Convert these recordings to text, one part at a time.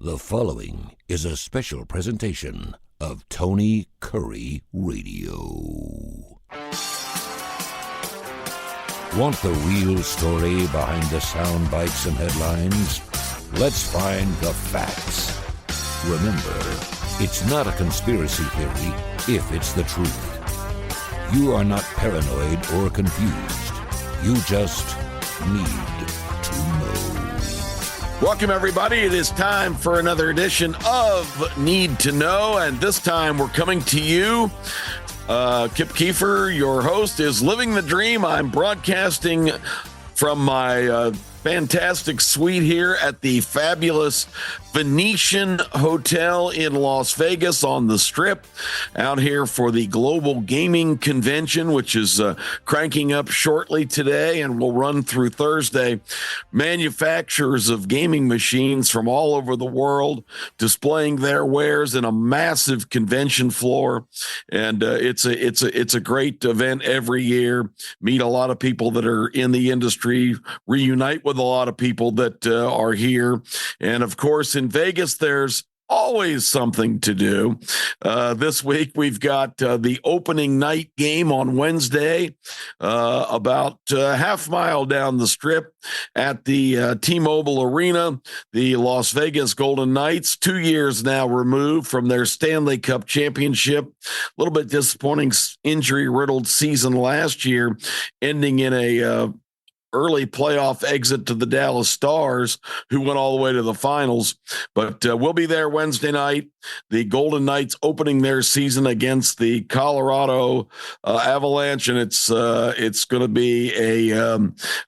The following is a special presentation of Tony Kurre Radio. Want the real story behind the sound bites and headlines? Let's find the facts. Remember, it's not a conspiracy theory if it's the truth. You are not paranoid or confused. You just need to know. Welcome, everybody. It is time for another edition of Need to Know, and this time we're coming to you. Kip Keefer, your host, is living the dream. I'm broadcasting from my fantastic suite here at the fabulous Venetian Hotel in Las Vegas on the Strip, out here for the Global Gaming Convention, which is cranking up shortly today and will run through Thursday. Manufacturers of gaming machines from all over the world displaying their wares in a massive convention floor, and it's a great event every year. Meet a lot of people that are in the industry, reunite with a lot of people that are here, and of course in Vegas there's always something to do. This week we've got the opening night game on Wednesday, about half mile down the Strip at the T-Mobile Arena. The Las Vegas Golden Knights, 2 years now removed from their Stanley Cup championship. A little bit disappointing injury-riddled season last year, ending in a early playoff exit to the Dallas Stars, who went all the way to the finals. But we'll be there Wednesday night. The Golden Knights opening their season against the Colorado Avalanche, and it's going to be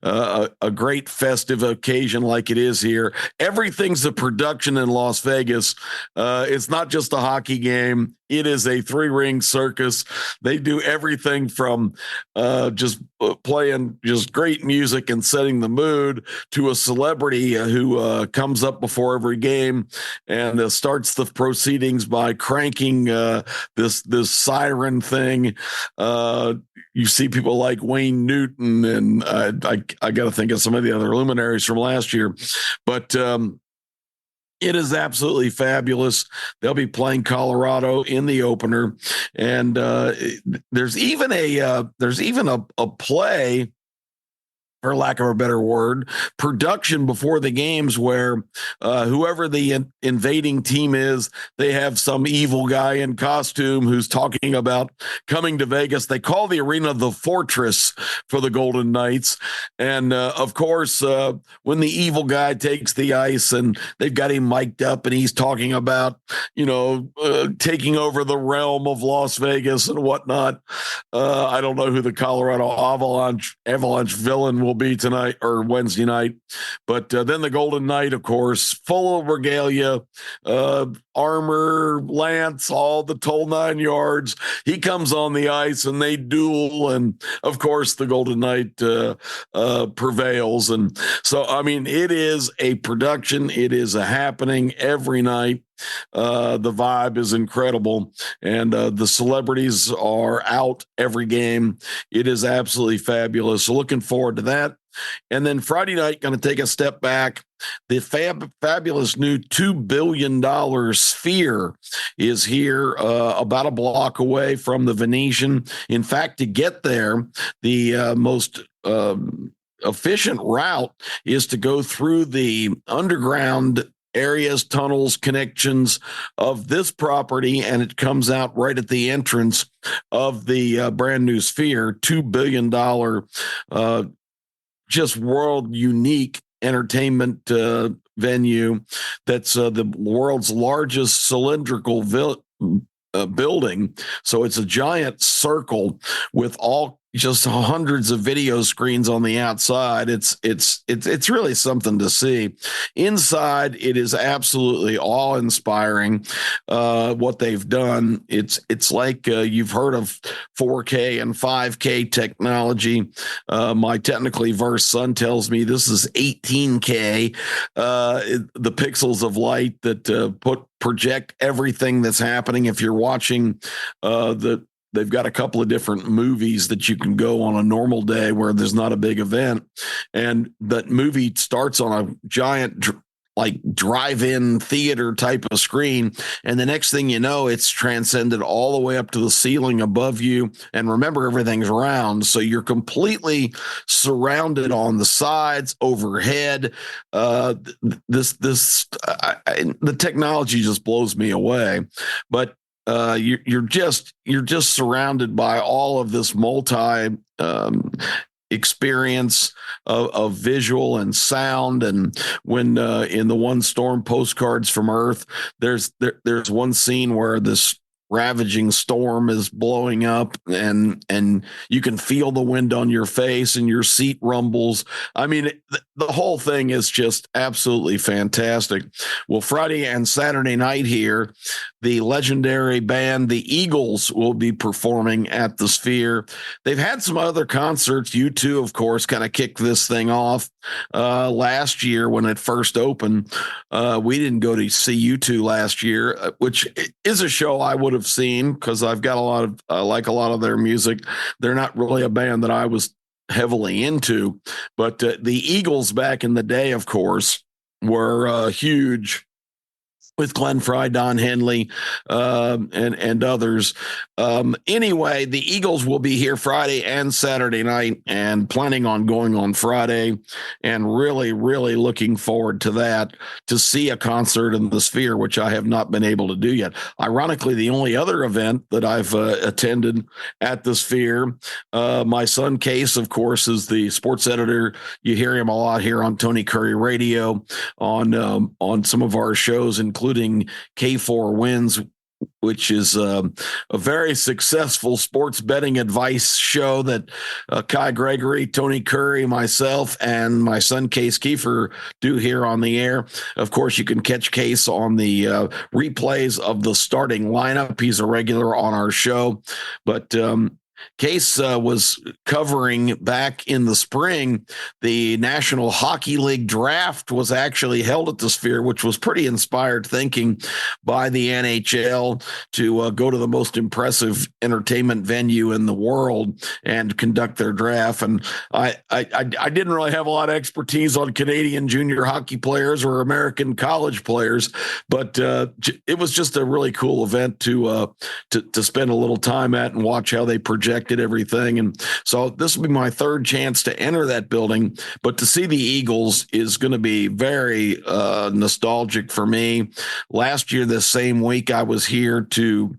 a great festive occasion like it is here. Everything's a production in Las Vegas. It's not just a hockey game. It is a three-ring circus. They do everything from just playing just great music and setting the mood to a celebrity who comes up before every game and starts the proceedings by cranking this siren thing. You see people like Wayne Newton, and I got to think of some of the other luminaries from last year, but it is absolutely fabulous. They'll be playing Colorado in the opener, and there's even a play, for lack of a better word, production before the games where whoever the invading team is, they have some evil guy in costume who's talking about coming to Vegas. They call the arena the Fortress for the Golden Knights. And of course, when the evil guy takes the ice and they've got him mic'd up and he's talking about, taking over the realm of Las Vegas and whatnot. I don't know who the Colorado Avalanche villain will be tonight or Wednesday night, but then the Golden Knight, of course, full of regalia, armor, lance, all the whole 9 yards. He comes on the ice and they duel, and of course the Golden Knight prevails. And so, I mean, it is a production. It is a happening every night. The vibe is incredible, and the celebrities are out every game. It is absolutely fabulous. So looking forward to that. And then Friday night, going to take a step back. The fabulous new $2 billion Sphere is here, about a block away from the Venetian. In fact, to get there, the most efficient route is to go through the underground areas, tunnels, connections of this property, and it comes out right at the entrance of the brand new Sphere, $2 billion, just world unique entertainment venue. That's the world's largest cylindrical building. So it's a giant circle with all just hundreds of video screens on the outside. It's really something to see. Inside, it is absolutely awe-inspiring. What they've done, it's like you've heard of 4K and 5K technology. My technically versed son tells me this is 18K. The pixels of light that project everything that's happening. If you're watching they've got a couple of different movies that you can go on a normal day where there's not a big event. And that movie starts on a giant like drive-in theater type of screen. And the next thing you know, it's transcended all the way up to the ceiling above you. And remember, everything's round. So you're completely surrounded on the sides, overhead. The technology just blows me away. But you're just surrounded by all of this multi experience of visual and sound. And when in the one storm postcards from Earth, there's one scene where this ravaging storm is blowing up, and you can feel the wind on your face and your seat rumbles. I mean, the whole thing is just absolutely fantastic. Well, Friday and Saturday night here, the legendary band the Eagles will be performing at the Sphere. They've had some other concerts. U2, of course, kind of kicked this thing off last year when it first opened. We didn't go to see U2 last year, which is a show I would have seen because I've got like a lot of their music. They're not really a band that I was heavily into, but the Eagles back in the day, of course, were huge with Glenn Frey, Don Henley, and others. Anyway, the Eagles will be here Friday and Saturday night, and planning on going on Friday, and really, really looking forward to that, to see a concert in the Sphere, which I have not been able to do yet. Ironically, the only other event that I've attended at the Sphere, my son Case, of course, is the sports editor. You hear him a lot here on Tony Kurre Radio, on some of our shows, including K4 Wins, which is a very successful sports betting advice show that Kai Gregory, Tony Kurre, myself, and my son Case Keefer do here on the air. Of course, you can catch Case on the replays of the starting lineup. He's a regular on our show, but Case was covering back in the spring. The National Hockey League draft was actually held at the Sphere, which was pretty inspired thinking by the NHL to go to the most impressive entertainment venue in the world and conduct their draft. And I didn't really have a lot of expertise on Canadian junior hockey players or American college players, but it was just a really cool event to spend a little time at and watch how they projected everything. And so this will be my third chance to enter that building, but to see the Eagles is going to be very nostalgic for me. Last year, this same week, I was here to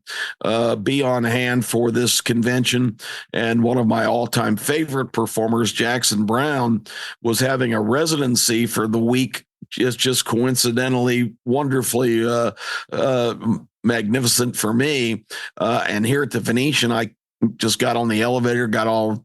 be on hand for this convention, and one of my all-time favorite performers, Jackson Brown, was having a residency for the week. Just coincidentally, wonderfully magnificent for me. And here at the Venetian, I just got on the elevator, got all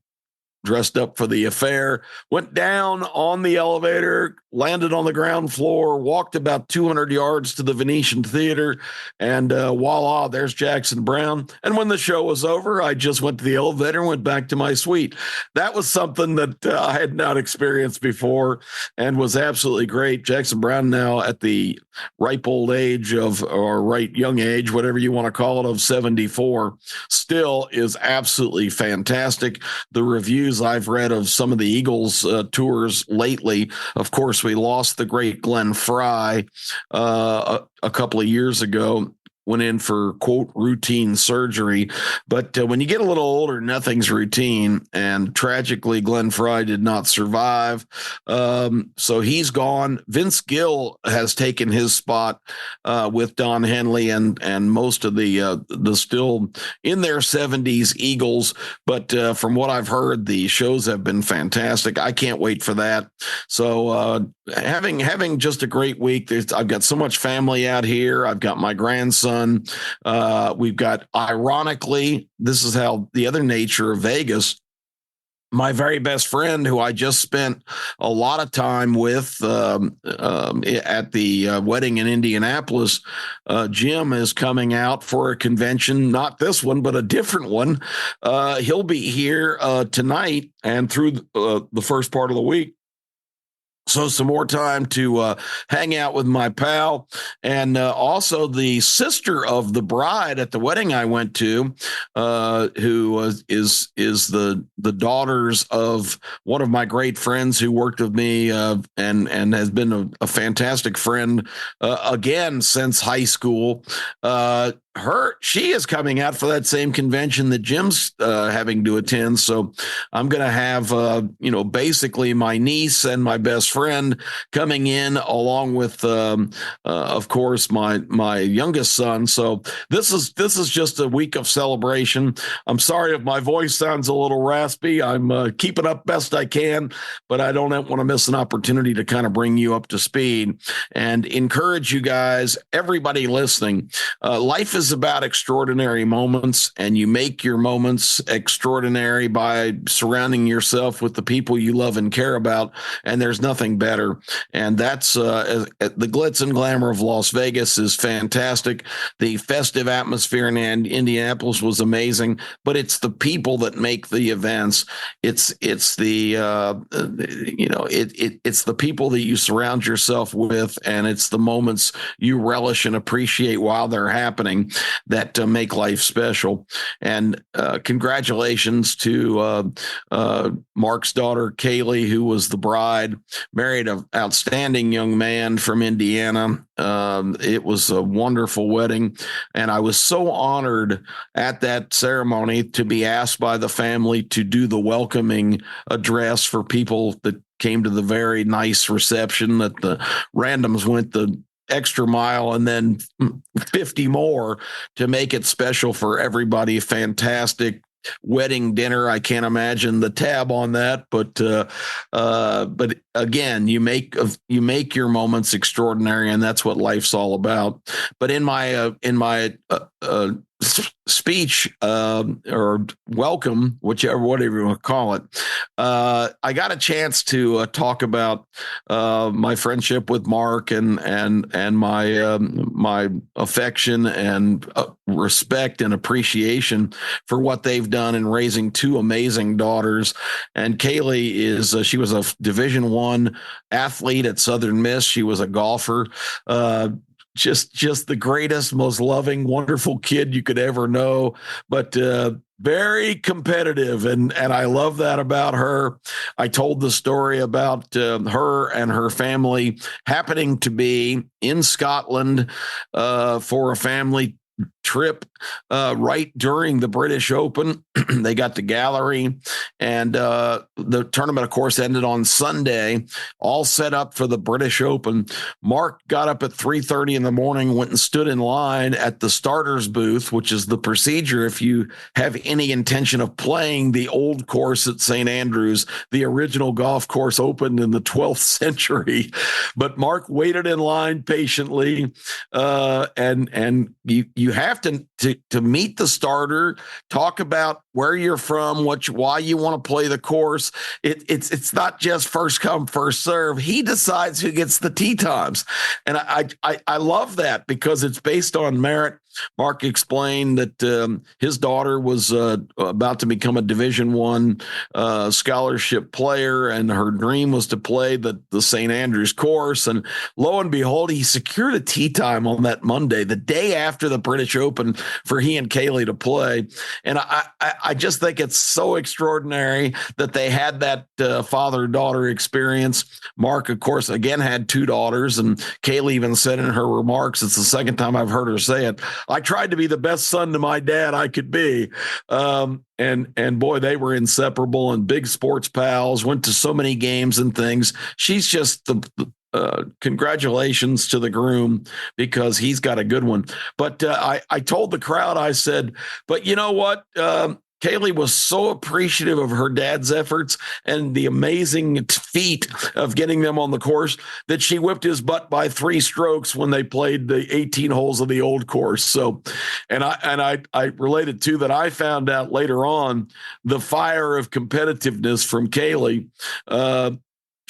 dressed up for the affair, went down on the elevator, landed on the ground floor, walked about 200 yards to the Venetian Theater, and voila, there's Jackson Brown. And when the show was over, I just went to the elevator and went back to my suite. That was something that I had not experienced before and was absolutely great. Jackson Brown, now at the ripe old age of, or right young age, whatever you want to call it, of 74, still is absolutely fantastic. The reviews I've read of some of the Eagles tours lately, of course, we lost the great Glenn Frey a couple of years ago. Went in for, quote, routine surgery. But when you get a little older, nothing's routine. And tragically, Glenn Frey did not survive. So he's gone. Vince Gill has taken his spot with Don Henley and most of the still in their 70s Eagles. But from what I've heard, the shows have been fantastic. I can't wait for that. So having just a great week. I've got so much family out here. I've got my grandson. We've got, ironically, this is how the other nature of Vegas, my very best friend, who I just spent a lot of time with at the wedding in Indianapolis, Jim, is coming out for a convention, not this one, but a different one. He'll be here tonight and through the first part of the week. So some more time to hang out with my pal, and also the sister of the bride at the wedding I went to, is the daughters of one of my great friends who worked with me, and has been a fantastic friend again since high school. She is coming out for that same convention that Jim's having to attend. So I'm going to have basically my niece and my best friend coming in, along with of course my youngest son. So this is just a week of celebration. I'm sorry if my voice sounds a little raspy. I'm keeping up best I can, but I don't want to miss an opportunity to kind of bring you up to speed and encourage you guys, everybody listening. Life is about extraordinary moments, and you make your moments extraordinary by surrounding yourself with the people you love and care about. And there's nothing better. And that's the glitz and glamour of Las Vegas is fantastic. The festive atmosphere in Indianapolis was amazing, but it's the people that make the events. It's the it's the people that you surround yourself with, and it's the moments you relish and appreciate while they're happening that make life special. And congratulations to Mark's daughter, Kaylee, who was the bride, married an outstanding young man from Indiana. It was a wonderful wedding, and I was so honored at that ceremony to be asked by the family to do the welcoming address for people that came to the very nice reception, that the randoms went the extra mile and then 50 more to make it special for everybody. Fantastic wedding dinner. I can't imagine the tab on that, but again, you make your moments extraordinary, and that's what life's all about. But in my speech or welcome, whatever you want to call it, I got a chance to talk about my friendship with Mark and my affection and respect and appreciation for what they've done in raising two amazing daughters. And Kaylee she was a Division I athlete at Southern Miss. She was a golfer. Just the greatest, most loving, wonderful kid you could ever know, but very competitive, and I love that about her. I told the story about her and her family happening to be in Scotland for a family trip right during the British Open. They got the gallery, and the tournament, of course, ended on Sunday, all set up for the British Open. Mark got up at 3:30 in the morning, went and stood in line at the starters booth, which is the procedure if you have any intention of playing the old course at St. Andrews. The original golf course opened in the 12th century, but Mark waited in line patiently, and you have to meet the starter, talk about where you're from, why you want to play the course. It's not just first come, first serve. He decides who gets the tee times. And I love that because it's based on merit. Mark explained that his daughter was about to become a Division I scholarship player, and her dream was to play the St. Andrews course. And lo and behold, he secured a tee time on that Monday, the day after the British Open, for he and Kaylee to play. And I just think it's so extraordinary that they had that father-daughter experience. Mark, of course, again had two daughters, and Kaylee even said in her remarks, it's the second time I've heard her say it, I tried to be the best son to my dad I could be. And boy, they were inseparable and big sports pals, went to so many games and things. She's just congratulations to the groom, because he's got a good one. But I told the crowd, I said, but you know what? Kaylee was so appreciative of her dad's efforts and the amazing feat of getting them on the course that she whipped his butt by 3 strokes when they played the 18 holes of the old course. So, and I related to that. I found out later on the fire of competitiveness from Kaylee.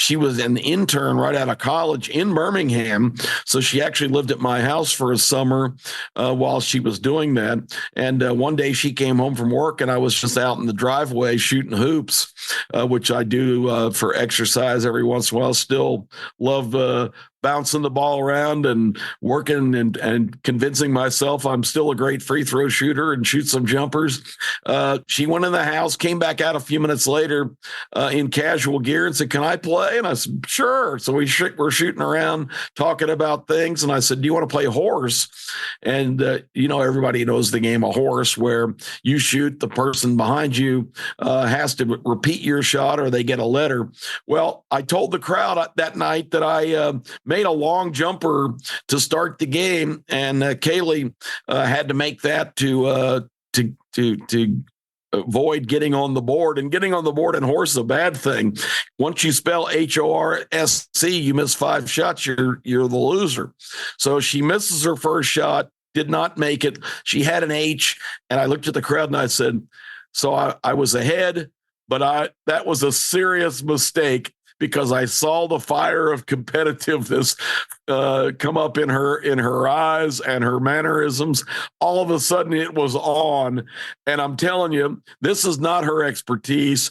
she was an intern right out of college in Birmingham. So she actually lived at my house for a summer while she was doing that. And one day she came home from work and I was just out in the driveway shooting hoops, which I do for exercise every once in a while. Still love bouncing the ball around and working and convincing myself I'm still a great free throw shooter and shoot some jumpers. She went in the house, came back out a few minutes later in casual gear and said, "Can I play?" And I said, "Sure." So we're shooting around talking about things. And I said, "Do you want to play horse?" And, everybody knows the game of horse where you shoot, the person behind you has to repeat your shot or they get a letter. Well, I told the crowd that night that I made a long jumper to start the game, and Kaylee had to make that to avoid getting on the board. And getting on the board in horse is a bad thing. Once you spell HORSC, you miss 5 shots, you're the loser. So she misses her first shot, did not make it. She had an H, and I looked at the crowd and I said, so I was ahead, but that was a serious mistake, because I saw the fire of competitiveness come up in her eyes and her mannerisms. All of a sudden, it was on. And I'm telling you, this is not her expertise.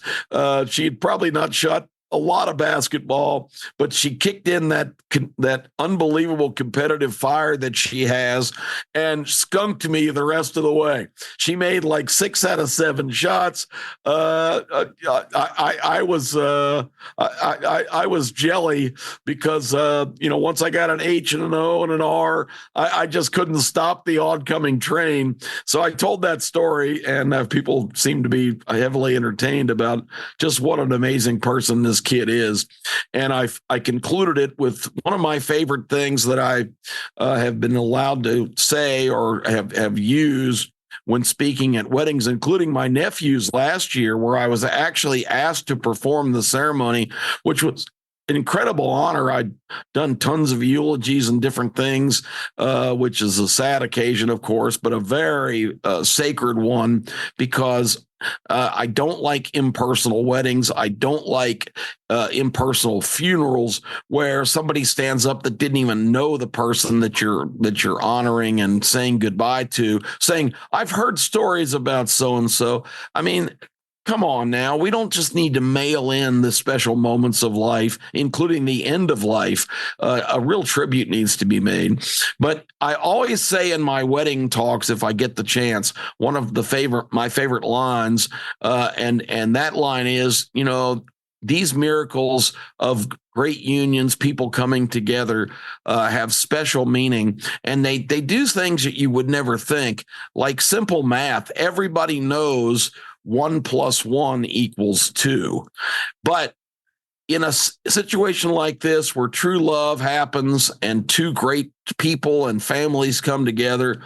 She'd probably not shot a lot of basketball, but she kicked in that unbelievable competitive fire that she has and skunked me the rest of the way. She made like 6 out of 7 shots. I was jelly because once I got an H and an O and an R, I just couldn't stop the oncoming train. So I told that story, and people seem to be heavily entertained about just what an amazing person this kid is. And I concluded it with one of my favorite things that I have been allowed to say or have used when speaking at weddings, including my nephew's last year, where I was actually asked to perform the ceremony, which was an incredible honor. I'd done tons of eulogies and different things, which is a sad occasion, of course, but a very sacred one, because I don't like impersonal weddings. I don't like impersonal funerals where somebody stands up that didn't even know the person that you're honoring and saying goodbye to, saying, "I've heard stories about so and so." I mean, come on now. We don't just need to mail in the special moments of life, including the end of life. A real tribute needs to be made. But I always say in my wedding talks, if I get the chance, one of my favorite lines, and that line is, these miracles of great unions, people coming together, have special meaning, and they do things that you would never think, like simple math. Everybody knows 1 + 1 = 2. But in a situation like this, where true love happens and 2 great people and families come together,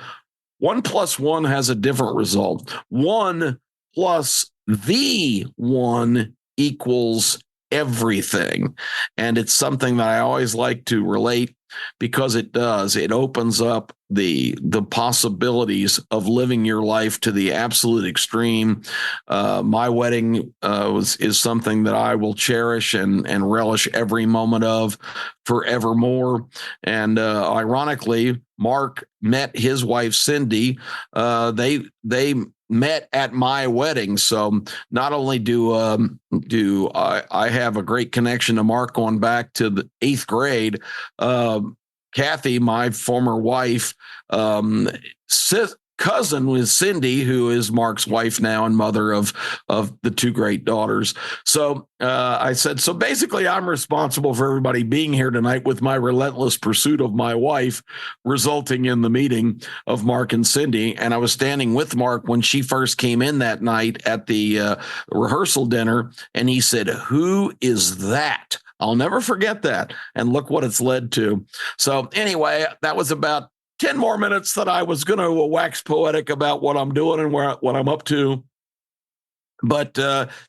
1 + 1 has a different result. 1 plus the 1 equals everything. And it's something that I always like to relate, because it opens up the possibilities of living your life to the absolute extreme. My wedding is something that I will cherish and relish every moment of forevermore. And ironically, Mark met his wife Cindy. They met at my wedding. So not only do I have a great connection to Mark going back to the 8th grade, Kathy, my former wife, cousin with Cindy, who is Mark's wife now and mother of the 2 great daughters. So I said, so basically I'm responsible for everybody being here tonight with my relentless pursuit of my wife, resulting in the meeting of Mark and Cindy. And I was standing with Mark when she first came in that night at the rehearsal dinner. And he said, "Who is that?" I'll never forget that. And look what it's led to. So anyway, that was about 10 more minutes that I was going to wax poetic about what I'm doing and what I'm up to. But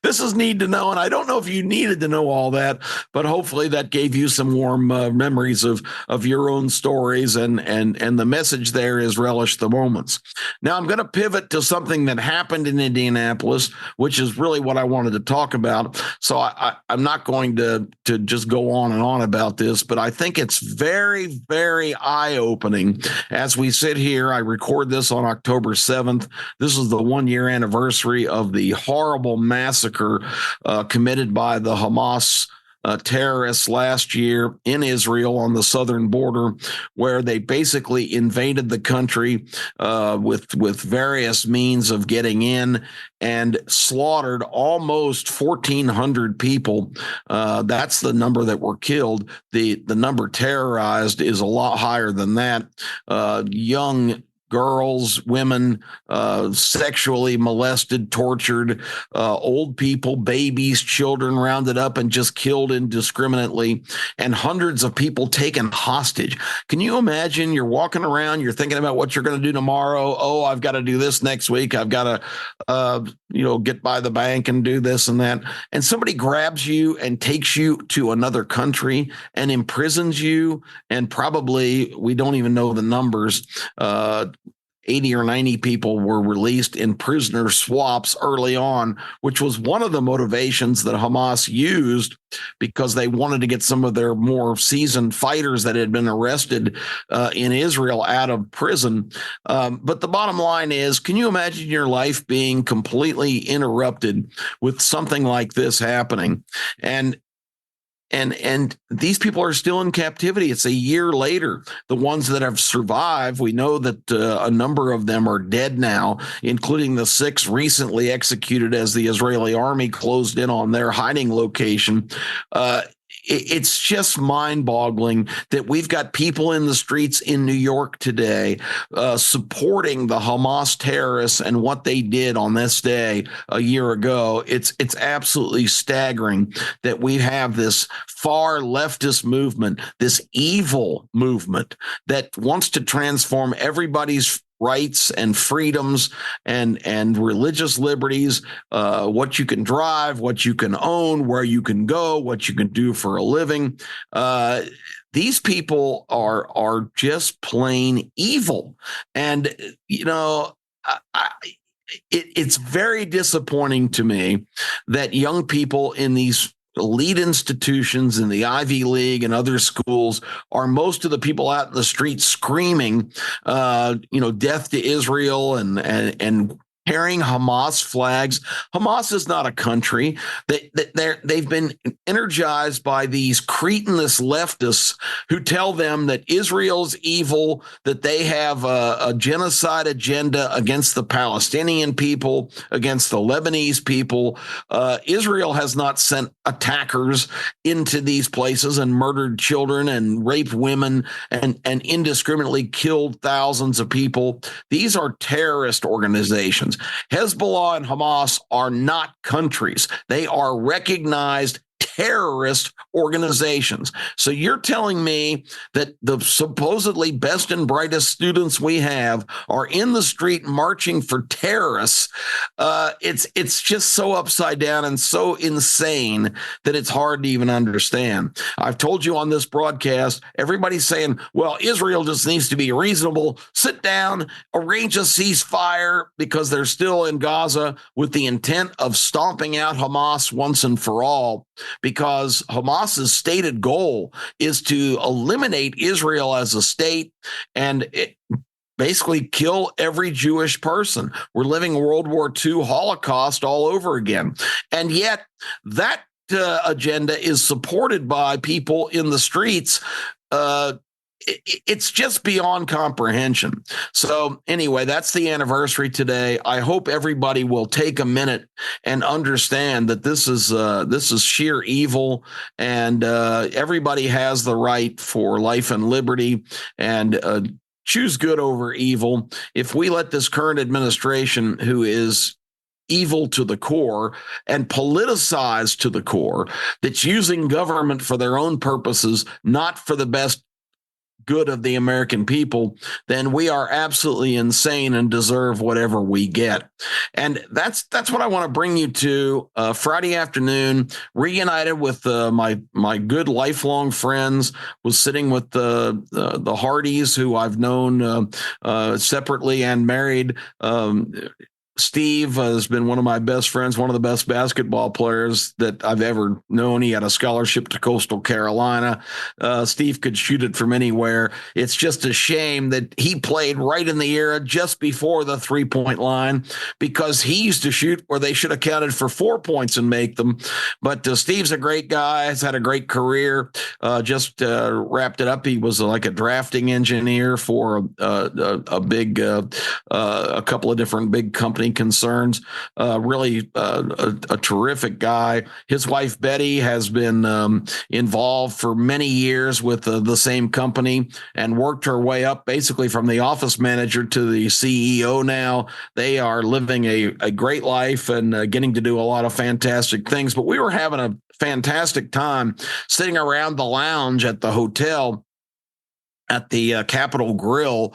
this is need to know, and I don't know if you needed to know all that, but hopefully that gave you some warm memories of your own stories, and the message there is relish the moments. Now I'm going to pivot to something that happened in Indianapolis, which is really what I wanted to talk about. So I'm not going to just go on and on about this, but I think it's very, very eye-opening as we sit here. I record this on October 7th. This is the 1-year anniversary of the horrible massacre committed by the Hamas terrorists last year in Israel on the southern border, where they basically invaded the country with various means of getting in and slaughtered almost 1,400 people. That's the number that were killed. The number terrorized is a lot higher than that. Young girls, women, sexually molested, tortured, old people, babies, children rounded up and just killed indiscriminately, and hundreds of people taken hostage. Can you imagine? You're walking around, you're thinking about what you're going to do tomorrow. Oh, I've got to do this next week. I've got to, get by the bank and do this and that. And somebody grabs you and takes you to another country and imprisons you. And probably, we don't even know the numbers, 80 or 90 people were released in prisoner swaps early on, which was one of the motivations that Hamas used, because they wanted to get some of their more seasoned fighters that had been arrested in Israel out of prison. But the bottom line is, can you imagine your life being completely interrupted with something like this happening? And these people are still in captivity. It's a year later. The ones that have survived, we know that a number of them are dead now, including the 6 recently executed as the Israeli army closed in on their hiding location. It's just mind-boggling that we've got people in the streets in New York today supporting the Hamas terrorists and what they did on this day a year ago. It's absolutely staggering that we have this far leftist movement, this evil movement that wants to transform everybody's rights and freedoms and religious liberties, what you can drive, what you can own, where you can go, what you can do for a living. These people are just plain evil. And, it's very disappointing to me that young people in these elite institutions in the Ivy League and other schools are most of the people out in the street screaming, death to Israel and carrying Hamas flags. Hamas is not a country. They've been energized by these cretinous leftists who tell them that Israel's evil, that they have a genocide agenda against the Palestinian people, against the Lebanese people. Israel has not sent attackers into these places and murdered children and raped women and indiscriminately killed thousands of people. These are terrorist organizations. Hezbollah and Hamas are not countries. They are recognized terrorist organizations. So you're telling me that the supposedly best and brightest students we have are in the street marching for terrorists? It's just so upside down and so insane that it's hard to even understand. I've told you on this broadcast, everybody's saying, well, Israel just needs to be reasonable, sit down, arrange a ceasefire, because they're still in Gaza with the intent of stomping out Hamas once and for all, because Hamas's stated goal is to eliminate Israel as a state and basically kill every Jewish person. We're living World War II Holocaust all over again. And yet that agenda is supported by people in the streets. It's just beyond comprehension. So anyway, that's the anniversary today. I hope everybody will take a minute and understand that this is sheer evil, and everybody has the right for life and liberty, and choose good over evil. If we let this current administration, who is evil to the core and politicized to the core, that's using government for their own purposes, not for the best good of the American people, then we are absolutely insane and deserve whatever we get. And that's what I want to bring you to Friday afternoon, reunited with my good lifelong friends. Was sitting with the Hardys, who I've known separately and married. Steve has been one of my best friends, one of the best basketball players that I've ever known. He had a scholarship to Coastal Carolina. Steve could shoot it from anywhere. It's just a shame that he played right in the era just before the 3-point line, because he used to shoot where they should have counted for 4 points and make them. But Steve's a great guy, has had a great career, just wrapped it up. He was like a drafting engineer for a couple of different big companies concerns. Really a terrific guy. His wife Betty has been involved for many years with the same company and worked her way up basically from the office manager to the CEO now. They are living a great life and getting to do a lot of fantastic things. But we were having a fantastic time sitting around the lounge at the hotel at the Capitol Grill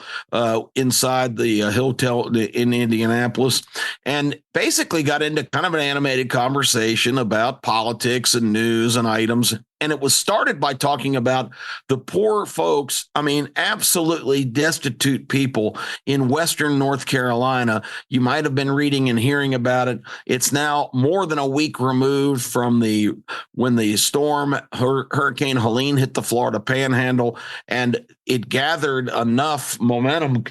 inside the hotel in Indianapolis, and basically got into kind of an animated conversation about politics and news and items. And it was started by talking about the poor folks, I mean, absolutely destitute people in Western North Carolina. You might have been reading and hearing about it. It's now more than a week removed from when the storm, Hurricane Helene, hit the Florida Panhandle, and it gathered enough momentum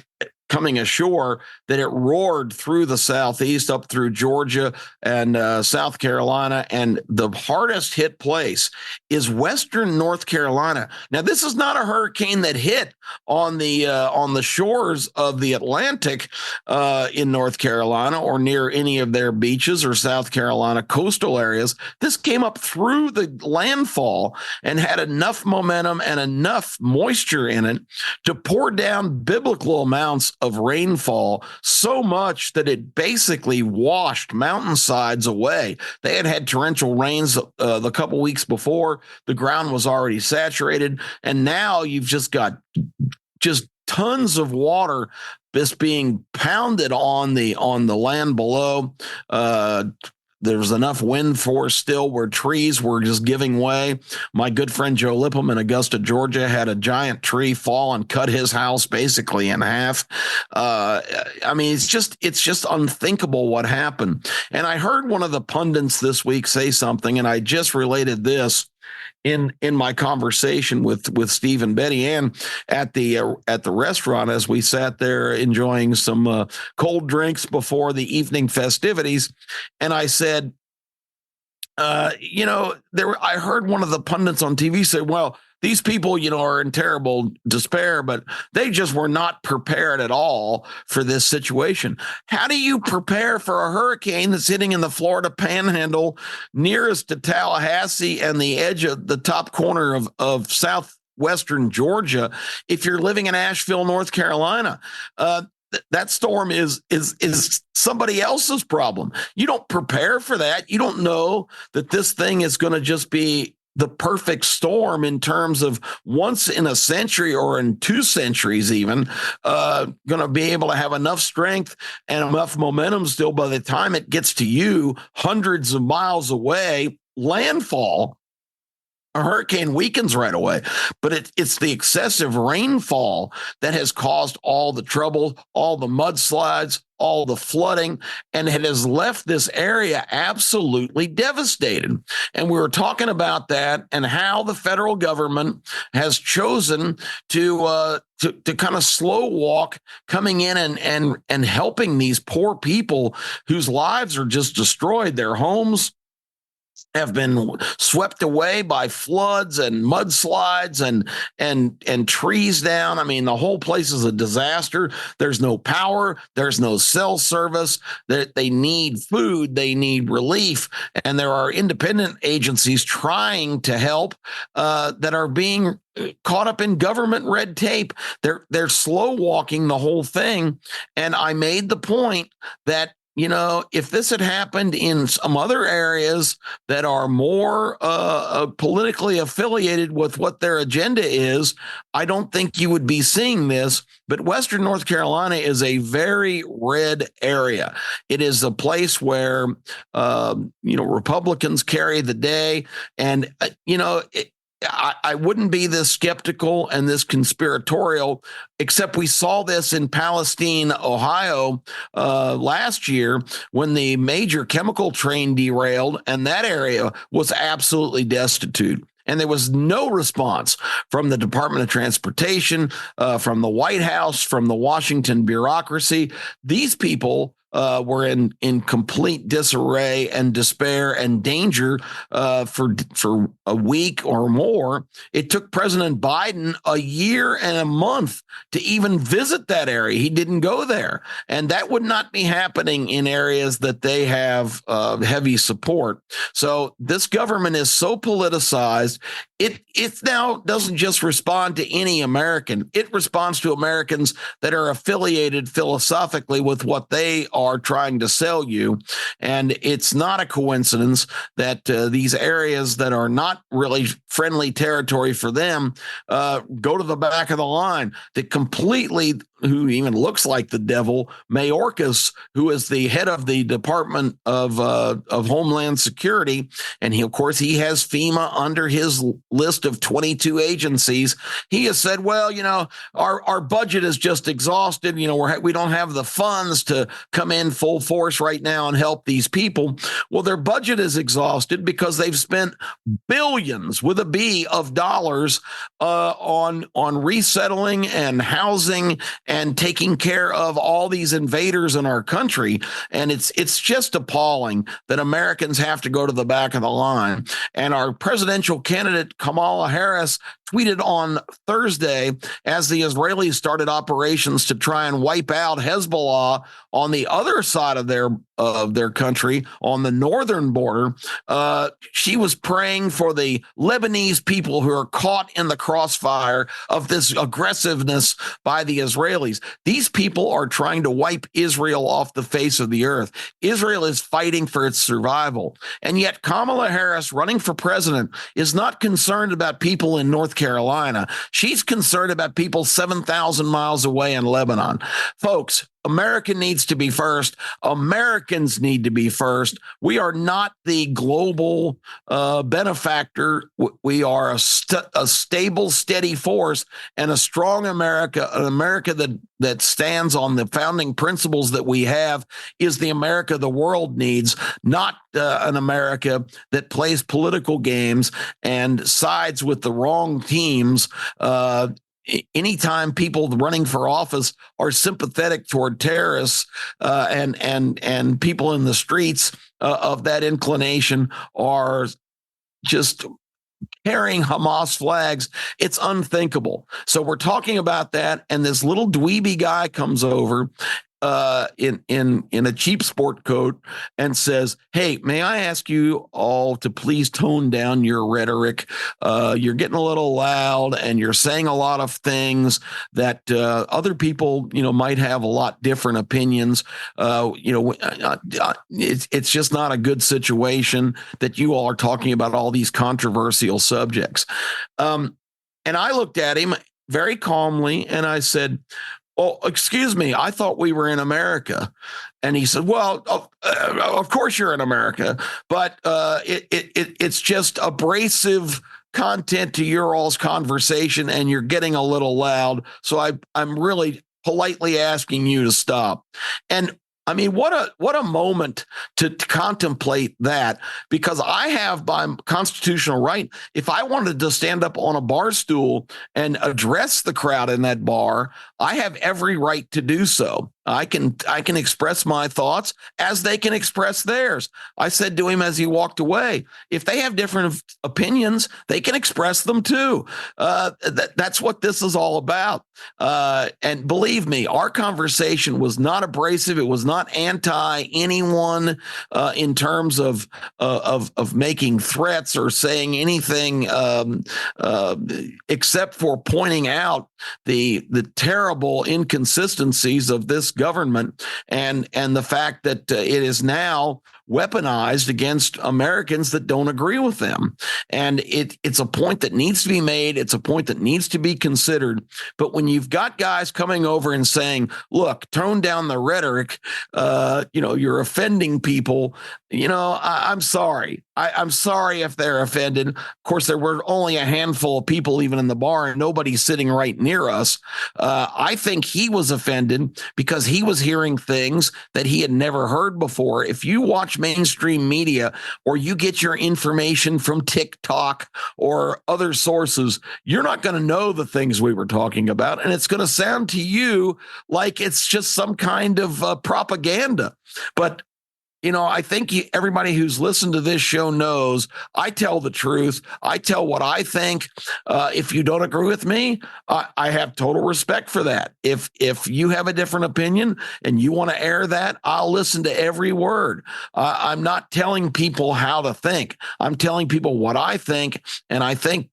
coming ashore that it roared through the southeast up through Georgia and South Carolina. And the hardest hit place is Western North Carolina. Now, this is not a hurricane that hit on the shores of the Atlantic in North Carolina or near any of their beaches or South Carolina coastal areas. This came up through the landfall and had enough momentum and enough moisture in it to pour down biblical amounts of rainfall, so much that it basically washed mountainsides away. They had torrential rains the couple weeks before. The ground was already saturated, and now you've just got tons of water just being pounded on the land below. There's enough wind force still where trees were just giving way. My good friend Joe Lippum in Augusta, Georgia, had a giant tree fall and cut his house basically in half. I mean, it's just unthinkable what happened. And I heard one of the pundits this week say something, and I just related this in my conversation with Steve and Betty Ann at the restaurant as we sat there enjoying some cold drinks before the evening festivities. And I said, I heard one of the pundits on TV say, well, these people, are in terrible despair, but they just were not prepared at all for this situation. How do you prepare for a hurricane that's hitting in the Florida Panhandle, nearest to Tallahassee and the edge of the top corner of southwestern Georgia, if you're living in Asheville, North Carolina? That storm is somebody else's problem. You don't prepare for that. You don't know that this thing is going to just be the perfect storm in terms of once in a century or in 2 centuries even, going to be able to have enough strength and enough momentum still by the time it gets to you hundreds of miles away, landfall. A hurricane weakens right away, but it's the excessive rainfall that has caused all the trouble, all the mudslides, all the flooding, and it has left this area absolutely devastated. And we were talking about that and how the federal government has chosen to kind of slow walk coming in and helping these poor people whose lives are just destroyed. Their homes have been swept away by floods and mudslides and trees down. I mean, the whole place is a disaster. There's no power. There's no cell service. They need food. They need relief. And there are independent agencies trying to help that are being caught up in government red tape. They're slow walking the whole thing. And I made the point that if this had happened in some other areas that are more politically affiliated with what their agenda is, I don't think you would be seeing this. But Western North Carolina is a very red area. It is a place where, Republicans carry the day. And, I wouldn't be this skeptical and this conspiratorial, except we saw this in Palestine, Ohio, last year when the major chemical train derailed, and that area was absolutely destitute. And there was no response from the Department of Transportation, from the White House, from the Washington bureaucracy. These people were in complete disarray and despair and danger for a week or more. It took President Biden a year and a month to even visit that area. He didn't go there. And that would not be happening in areas that they have heavy support. So this government is so politicized. It now doesn't just respond to any American. It responds to Americans that are affiliated philosophically with what they are trying to sell you. And it's not a coincidence that these areas that are not really friendly territory for them go to the back of the line. That completely, who even looks like the devil, Mayorkas, who is the head of the Department of Homeland Security, and he has FEMA under his list of 22 agencies. He has said, well, our budget is just exhausted. We don't have the funds to come in full force right now and help these people. Well, their budget is exhausted because they've spent billions with a B of dollars on resettling and housing and taking care of all these invaders in our country. And it's just appalling that Americans have to go to the back of the line. And our presidential candidate, Kamala Harris, tweeted on Thursday as the Israelis started operations to try and wipe out Hezbollah on the other side of their country on the northern border. She was praying for the Lebanese people who are caught in the crossfire of this aggressiveness by the Israelis. These people are trying to wipe Israel off the face of the earth. Israel is fighting for its survival. And yet Kamala Harris, running for president, is not concerned about people in North Carolina. She's concerned about people 7,000 miles away in Lebanon. Folks, America needs to be first. Americans need to be first. We are not the global benefactor. We are a stable, steady force, and a strong America, an America that stands on the founding principles that we have, is the America the world needs, not an America that plays political games and sides with the wrong teams. Anytime people running for office are sympathetic toward terrorists and people in the streets of that inclination are just carrying Hamas flags, it's unthinkable. So we're talking about that, and this little dweeby guy comes over in a cheap sport coat and says, "Hey, may I ask you all to please tone down your rhetoric? You're getting a little loud, and you're saying a lot of things that other people, might have a lot different opinions. It's just not a good situation that you all are talking about all these controversial subjects." And I looked at him very calmly and I said, "Oh, excuse me, I thought we were in America." And he said, "Well, of course you're in America, but it's just abrasive content to your all's conversation, and you're getting a little loud. So I'm really politely asking you to stop." And I mean, what a moment to contemplate that, because I have, by constitutional right, if I wanted to stand up on a bar stool and address the crowd in that bar, I have every right to do so. I can express my thoughts as they can express theirs. I said to him as he walked away, if they have different opinions, they can express them too. That's what this is all about. And believe me, our conversation was not abrasive. It was not anti anyone in terms of making threats or saying anything except for pointing out the terrible inconsistencies of this government and the fact that it is now weaponized against Americans that don't agree with them. And it's a point that needs to be made. It's a point that needs to be considered. But when you've got guys coming over and saying, look, tone down the rhetoric, you're offending people, I'm sorry. I'm sorry if they're offended. Of course, there were only a handful of people even in the bar and nobody sitting right near us. I think he was offended because he was hearing things that he had never heard before. If you watch mainstream media or you get your information from TikTok or other sources, you're not going to know the things we were talking about. And it's going to sound to you like it's just some kind of propaganda. But I think everybody who's listened to this show knows I tell the truth. I tell what I think. If you don't agree with me, I have total respect for that. If you have a different opinion and you want to air that, I'll listen to every word. I'm not telling people how to think. I'm telling people what I think, and I think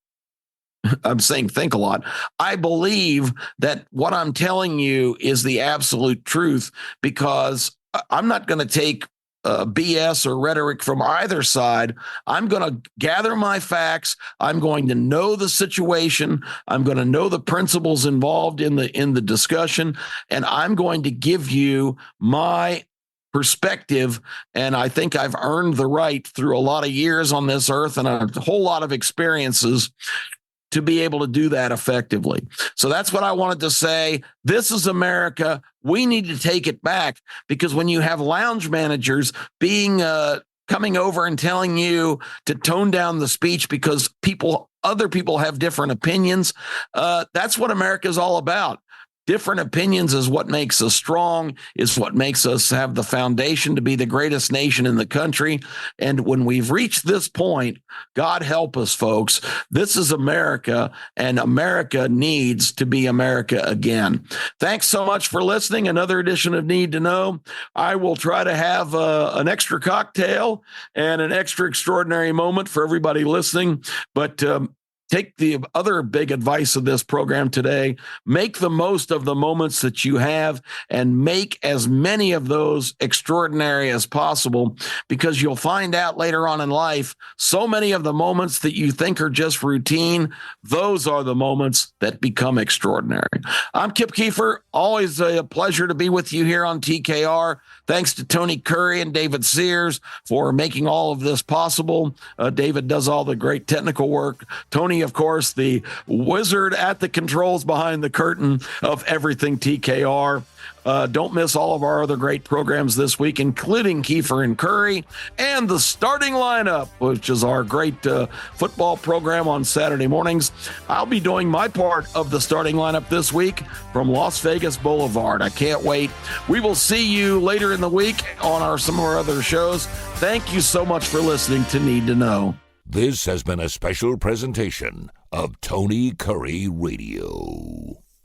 I'm saying think a lot. I believe that what I'm telling you is the absolute truth because I'm not going to take BS or rhetoric from either side. I'm going to gather my facts. I'm going to know the situation. I'm going to know the principles involved in the discussion, and I'm going to give you my perspective. And I think I've earned the right through a lot of years on this earth and a whole lot of experiences to be able to do that effectively. So that's what I wanted to say. This is America. We need to take it back because when you have lounge managers coming over and telling you to tone down the speech because other people have different opinions, that's what America is all about. Different opinions is what makes us strong, is what makes us have the foundation to be the greatest nation in the country. And when we've reached this point, God help us, folks. This is America, and America needs to be America again. Thanks so much for listening. Another edition of Need to Know. I will try to have an extra cocktail and an extra extraordinary moment for everybody listening. But take the other big advice of this program today. Make the most of the moments that you have and make as many of those extraordinary as possible, because you'll find out later on in life, so many of the moments that you think are just routine, those are the moments that become extraordinary. I'm Kip Keefer. Always a pleasure to be with you here on TKR. Thanks to Tony Kurre and David Sears for making all of this possible. David does all the great technical work. Tony, of course, the wizard at the controls behind the curtain of everything TKR. Don't miss all of our other great programs this week, including Keefer and Kurre and the starting lineup, which is our great football program on Saturday mornings. I'll be doing my part of the starting lineup this week from Las Vegas Boulevard. I can't wait. We will see you later in the week on some of our other shows. Thank you so much for listening to Need to Know. This has been a special presentation of Tony Kurre Radio.